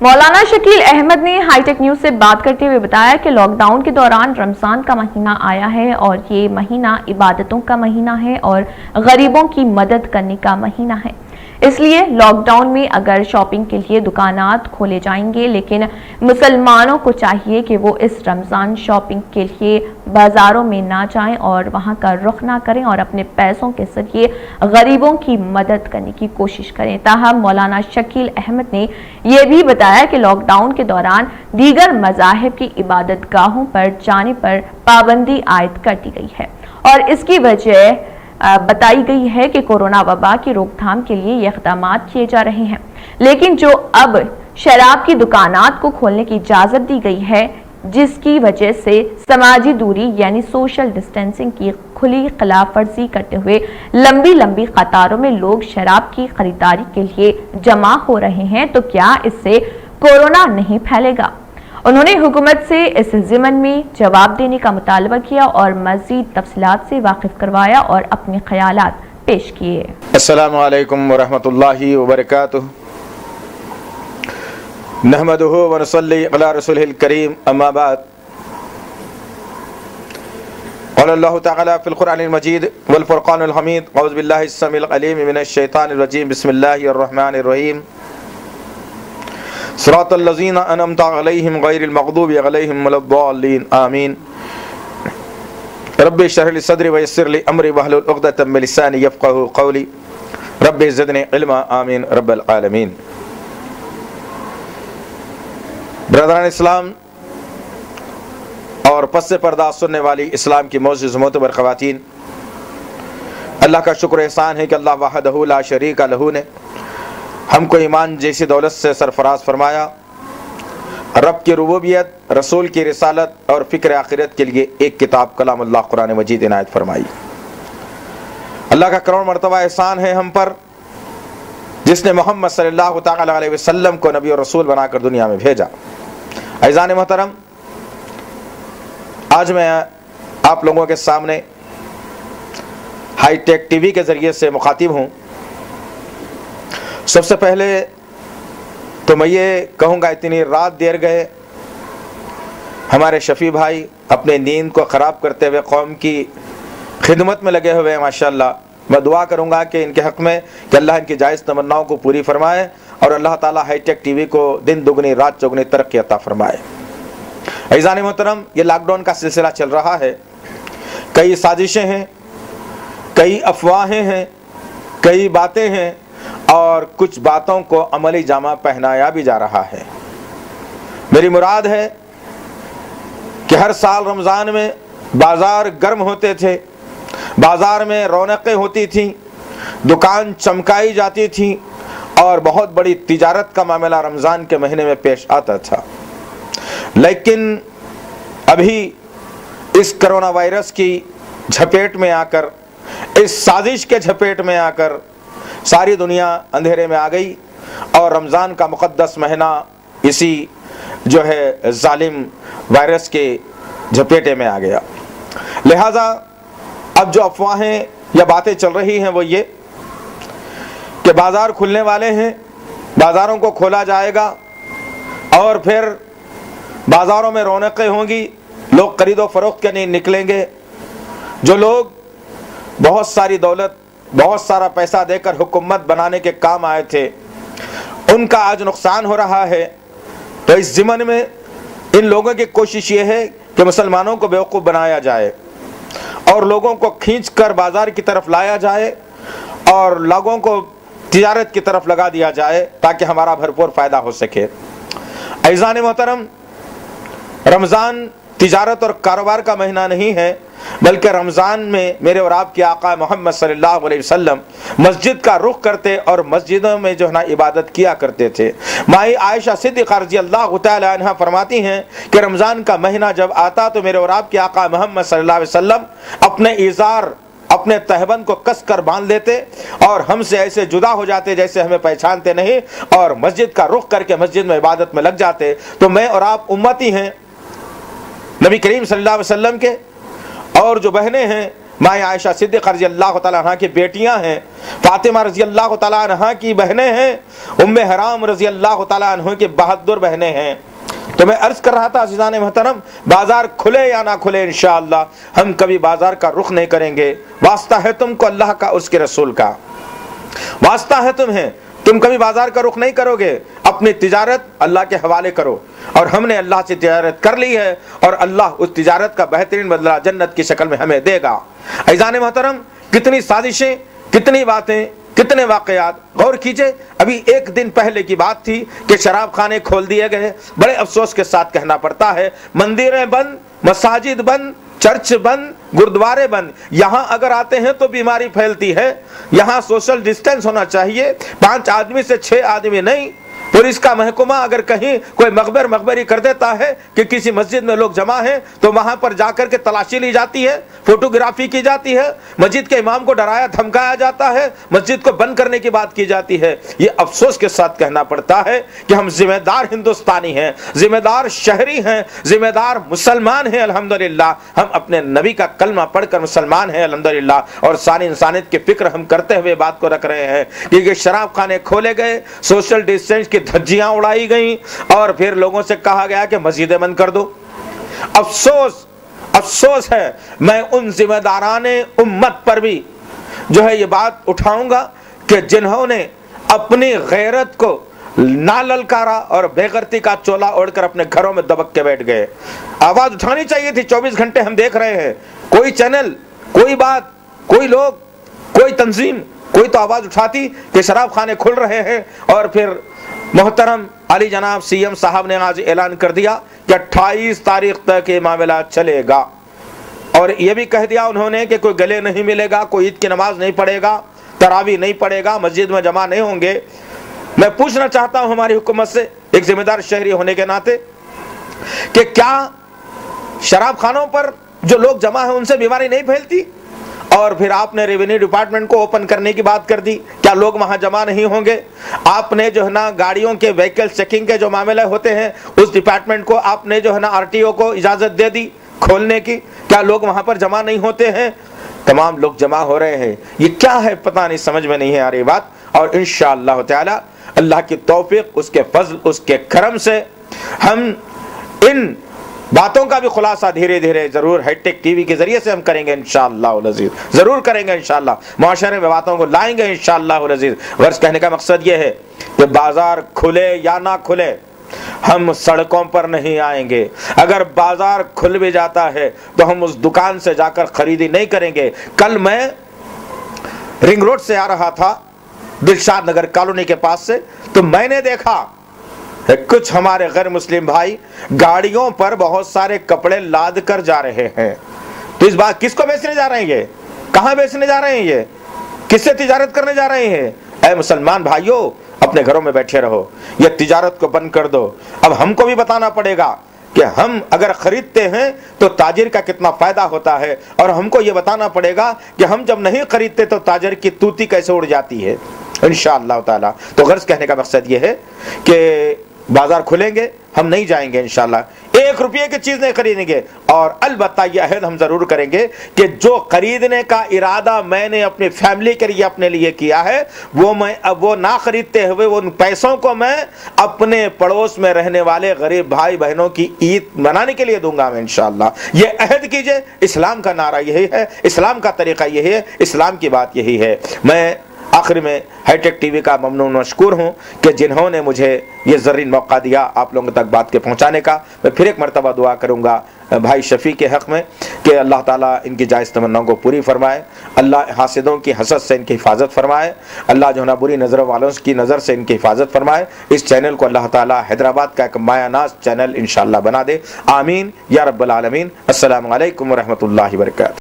मौलाना शकील अहमद ने hi tech news से बात करते हुए बताया कि लॉकडाउन के दौरान रमजान का महीना आया है और ये महीना इबादतों का महीना है और गरीबों की मदद करने का महीना है। इसलिए लॉकडाउन में अगर शॉपिंग के लिए दुकानात खोले जाएंगे, लेकिन मुसलमानों को चाहिए कि वो इस रमज़ान शॉपिंग के लिए बाज़ारों में ना जाएं और वहां का रुख ना करें और अपने पैसों के जरिए गरीबों की मदद करने की कोशिश करें। ताहम मौलाना शकील अहमद ने यह भी बताया कि लॉकडाउन के दौरान दीगर मज़ाहिब की इबादत गाहों पर जाने पर पाबंदी आयद कर दी गई है और इसकी वजह बताई गई है कि कोरोना वबा की रोकथाम के लिए ये इक़दाम किए जा रहे हैं। लेकिन जो अब शराब की दुकानात को खोलने की इजाज़त दी गई है, जिसकी वजह से समाजी दूरी यानी सोशल डिस्टेंसिंग की खुली खिलाफ वर्जी करते हुए लंबी लंबी कतारों में लोग शराब की खरीदारी के लिए जमा हो रहे हैं, तो क्या इससे कोरोना नहीं फैलेगा? उन्होंने हुकूमत से इस ज़िमन में जवाब देने का मुतालबा किया और मज़ीद तफसीलात से वाकिफ करवाया और अपने ख्यालात पेश किए। अस्सलामु अलैकुम वरहमतुल्लाहि वबरकातुहू। नहमदुहु व नसल्ली अला रसूलिल करीम, अम्मा बाद। क़ाला अल्लाहु तआला फ़िल क़ुरआनिल मजीद वल फ़ुरक़ानिल हमीद। अऊज़ु बिल्लाहि स्समीइल अलीम मिनश शैतानिर रजीम। बिस्मिल्लाहिर रहमानिर रहीम। सिरातल लज़ीना अनअमता अलैहिम गैरिल मग़दूबि अलैहिम वलद्दाल्लीन। आमीन। रब्बि इश्रह ली सदरी व यस्सिर ली अमरी वहलुल उक़दतम मिन लिसानी यफ़क़हू क़ौली। रब्बि ज़िदनी इल्मा। आमीन रब्बल आलमीन। ब्रदरान इस्लाम और पस से पर्दा सुनने वाली इस्लाम की मोअज़्ज़िज़ मोतबर ख़वातीन, अल्लाह का शुक्र एहसान है कि अल्लाह वहदहू ला शरीका लहू ने हमको ईमान जैसी दौलत से सरफराज फरमाया। रब की रुबूबियत, रसूल की रिसालत और फ़िक्र आखिरत के लिए एक किताब कलामुल्लाह कुरान मजीद इनायत फरमाई। अल्लाह का करोड़ मरतबा एहसान है हम पर, जिसने मोहम्मद सल्लल्लाहु तआला अलैहि वसल्लम को नबी और रसूल बनाकर दुनिया में भेजा। अज़ीज़ान मोहतरम, आज मैं आप लोगों के सामने हाईटेक टीवी के ज़रिए से मुखातिब हूँ। सबसे पहले तो मैं ये कहूँगा, इतनी रात देर गए हमारे शफ़ी भाई अपने नींद को ख़राब करते हुए कौम की खिदमत में लगे हुए हैं। माशाअल्लाह। मैं दुआ करूँगा कि इनके हक़ में कि अल्लाह इनकी जायज़ तमन्नाओं को पूरी फरमाए और अल्लाह ताला हाईटेक टीवी को दिन दुगनी रात चौगनी तरक्की अता फरमाए। अज़ीज़ान मोहतरम, ये लॉकडाउन का सिलसिला चल रहा है। कई साजिशें हैं, कई अफवाहें हैं, कई बातें हैं और कुछ बातों को अमली जामा पहनाया भी जा रहा है। मेरी मुराद है कि हर साल रमज़ान में बाज़ार गर्म होते थे, बाज़ार में रौनकें होती थीं, दुकान चमकाई जाती थी और बहुत बड़ी तिजारत का मामला रमज़ान के महीने में पेश आता था। लेकिन अभी इस कोरोना वायरस की झपेट में आकर, इस साजिश के झपेट में आकर सारी दुनिया अंधेरे में आ गई और रमज़ान का मुक़द्दस महीना इसी जो है जालिम वायरस के झपेटे में आ गया। लिहाजा अब जो अफवाहें या बातें चल रही हैं वो ये कि बाज़ार खुलने वाले हैं, बाज़ारों को खोला जाएगा और फिर बाज़ारों में रौनकें होंगी, लोग खरीदो फरोख्त के नहीं निकलेंगे। जो लोग बहुत सारी दौलत, बहुत सारा पैसा देकर हुकूमत बनाने के काम आए थे, उनका आज नुकसान हो रहा है। तो इस ज़िमन में इन लोगों की कोशिश ये है कि मुसलमानों को बेवकूफ़ बनाया जाए और लोगों को खींचकर बाज़ार की तरफ लाया जाए और लोगों को तिजारत की तरफ लगा दिया जाए ताकि हमारा भरपूर फ़ायदा हो सके। अज़ीज़ान मोहतरम, रमज़ान तिजारत और कारोबार का महीना नहीं है, बल्कि रमज़ान में मेरे और आपके आका मोहम्मद सल्लल्लाहु अलैहि वसल्लम मस्जिद का रुख करते और मस्जिदों में जो है ना इबादत किया करते थे। माई आयशा सिद्दीक़ा रज़ियल्लाहु तआला अन्हा फरमाती हैं कि रमज़ान का महीना जब आता तो मेरे और आपके आका मोहम्मद सल्लल्लाहु अलैहि वसल्लम अपने इज़ार, अपने तहबंद को कस कर बांध लेते और हमसे ऐसे जुदा हो जाते जैसे हमें पहचानते नहीं और मस्जिद का रुख करके मस्जिद में इबादत में लग जाते। तो मैं और आप उम्मती हैं नबी करीम सल्लल्लाहु अलैहि वसल्लम के, और जो बहनें हैं माँ आयशा सिद्दीक़ रज़ी अल्लाह तआला अन्हा की बेटियां हैं, फातिमा रज़ी अल्लाह तआला अन्हा की बहनें हैं, उम्मे हराम रज़ी अल्लाह तआला अन्हा की बहादुर बहनें हैं। तो मैं अर्ज कर रहा था अज़ीज़ान मोहतरम, बाजार खुले या ना खुले इंशाअल्लाह हम कभी बाजार का रुख नहीं करेंगे। वास्ता है तुमको अल्लाह का, उसके रसूल का, वास्ता है तुम्हें, तुम कभी बाजार का रुख नहीं करोगे, अपनी तिजारत अल्लाह के हवाले करो। और हमने अल्लाह से तिजारत कर ली है और अल्लाह उस तिजारत का बेहतरीन बदला जन्नत की शक्ल में हमें देगा। अज़ीज़ान मोहतरम, कितनी साजिशें, कितनी बातें, कितने वाकयात, गौर कीजिए। अभी एक दिन पहले की बात थी कि शराब खाने खोल दिए गए। बड़े अफसोस के साथ कहना पड़ता है, मंदिरें बंद, मसाजिद बंद, चर्च बंद, गुरुद्वारे बंद। यहाँ अगर आते हैं तो बीमारी फैलती है। यहाँ सोशल डिस्टेंस होना चाहिए, 5 आदमी से 6 आदमी नहीं। पुलिस का महकमा अगर कहीं कोई मखबरी कर देता है कि किसी मस्जिद में लोग जमा हैं, तो वहां पर जाकर के तलाशी ली जाती है, फोटोग्राफी की जाती है, मस्जिद के इमाम को डराया धमकाया जाता है, मस्जिद को बंद करने की बात की जाती है। ये अफसोस के साथ कहना पड़ता है कि हम जिम्मेदार हिंदुस्तानी हैं, जिम्मेदार शहरी हैं, जिम्मेदार मुसलमान हैं। अल्हम्दुलिल्लाह हम अपने नबी का कलमा पढ़कर मुसलमान हैं अल्हम्दुलिल्लाह। और सारी इंसानियत की फिक्र हम करते हुए बात को रख रहे हैं कि शराब खाने खोले गए, सोशल डिस्टेंस की धज्जियां उड़ाई गई और फिर लोगों से कहा गया कि मस्जिदें बंद कर दो। अफसोस है, मैं उन जिम्मेदाराने उम्मत पर भी जो है ये बात उठाऊंगा कि जिन्होंने अपनी गैरत को ना ललकारा और बेगैरती का चोला ओढ़कर अपने घरों में दबक के बैठ गए। आवाज उठानी चाहिए थी। 24 घंटे हम देख रहे हैं, कोई चैनल, कोई बात, कोई लोग, कोई तंजीम, कोई तो आवाज उठाती कि शराब खाने खुल रहे हैं। और फिर मोहतरम अली जनाब सीएम साहब ने आज ऐलान कर दिया कि 28 तारीख तक ये मामला चलेगा। और ये भी कह दिया उन्होंने कि कोई गले नहीं मिलेगा, कोई ईद की नमाज नहीं पढ़ेगा, तरावी नहीं पढ़ेगा, मस्जिद में जमा नहीं होंगे। मैं पूछना चाहता हूं हमारी हुकूमत से, एक जिम्मेदार शहरी होने के नाते, कि क्या शराब खानों पर जो लोग जमा है उनसे बीमारी नहीं फैलती? और फिर आपने रेवेन्यू डिपार्टमेंट को ओपन करने की बात कर दी, क्या लोग वहां जमा नहीं होंगे? आपने जो है ना गाड़ियों के व्हीकल चेकिंग के जो मामले होते हैं उस डिपार्टमेंट को आपने जो है ना आरटीओ को इजाजत दे दी खोलने की, क्या लोग वहां पर जमा नहीं होते हैं? तमाम लोग जमा हो रहे हैं। ये क्या है पता नहीं, समझ में नहीं है आ रही बात। और इंशाअल्लाह ताला अल्लाह की तौफीक, उसके फजल, उसके करम से हम इन बातों का भी खुलासा धीरे धीरे जरूर हाईटेक टीवी के जरिए से हम करेंगे इंशाअल्लाह अज़ीज़, जरूर करेंगे इंशाअल्लाह। मुआशरे में बातों को लाएंगे इंशाअल्लाह अज़ीज़। वर्ष कहने का मकसद ये है कि बाजार खुले या ना खुले हम सड़कों पर नहीं आएंगे। अगर बाजार खुल भी जाता है तो हम उस दुकान से जाकर खरीदी नहीं करेंगे। कल मैं रिंग रोड से आ रहा था दिलशाद नगर कॉलोनी के पास से, तो मैंने देखा कुछ हमारे गैर मुस्लिम भाई गाड़ियों पर बहुत सारे कपड़े लाद कर जा रहे हैं। तो इस बात किसको बेचने जा रहे हैं? ये कहां बेचने जा रहे हैं? ये किससे तिजारत करने जा रहे हैं? ऐ मुसलमान भाइयों, अपने घरों में बैठे रहो, ये तिजारत को बंद कर दो। अब हमको भी बताना पड़ेगा कि हम अगर खरीदते हैं तो ताजिर का कितना फायदा होता है, और हमको ये बताना पड़ेगा कि हम जब नहीं खरीदते तो ताजिर की तूती कैसे उड़ जाती है इंशाअल्लाह ताला। तो गर्ज कहने का मकसद ये है कि बाजार खुलेंगे, हम नहीं जाएंगे इंशाअल्लाह, 1 रुपये की चीज नहीं खरीदेंगे। और अलबत्ता यह अहद हम जरूर करेंगे कि जो खरीदने का इरादा मैंने अपनी फैमिली के लिए, अपने लिए किया है, वो ना खरीदते हुए उन पैसों को मैं अपने पड़ोस में रहने वाले गरीब भाई बहनों की ईद मनाने के लिए दूंगा मैं इंशाअल्लाह। ये अहद कीजिए। इस्लाम का नारा यही है, इस्लाम का तरीका यही है, इस्लाम की बात यही है। मैं आखिर में हाईटेक टीवी का ममनून मशकूर हूँ कि जिन्होंने मुझे ये ज़रीन मौका दिया आप लोगों तक बात के पहुँचाने का। मैं फिर एक मरतबा दुआ करूँगा भाई शफ़ी के हक़ में कि अल्लाह ताला इनकी जायज़ तमन्नाओं को पूरी फरमाए, अल्लाह हासिदों की हसद से इनकी हिफाजत फरमाए, अल्लाह जो ना बुरी नज़रों वालों की नज़र से इनकी हिफाजत फरमाए। इस चैनल को अल्लाह ताला हैदराबाद का एक मायानाज़ चैनल इंशाअल्लाह बना दे। आमीन या रब्बल आलमीन। अस्सलामु अलैकुम व रहमतुल्लाहि व बरकातहू।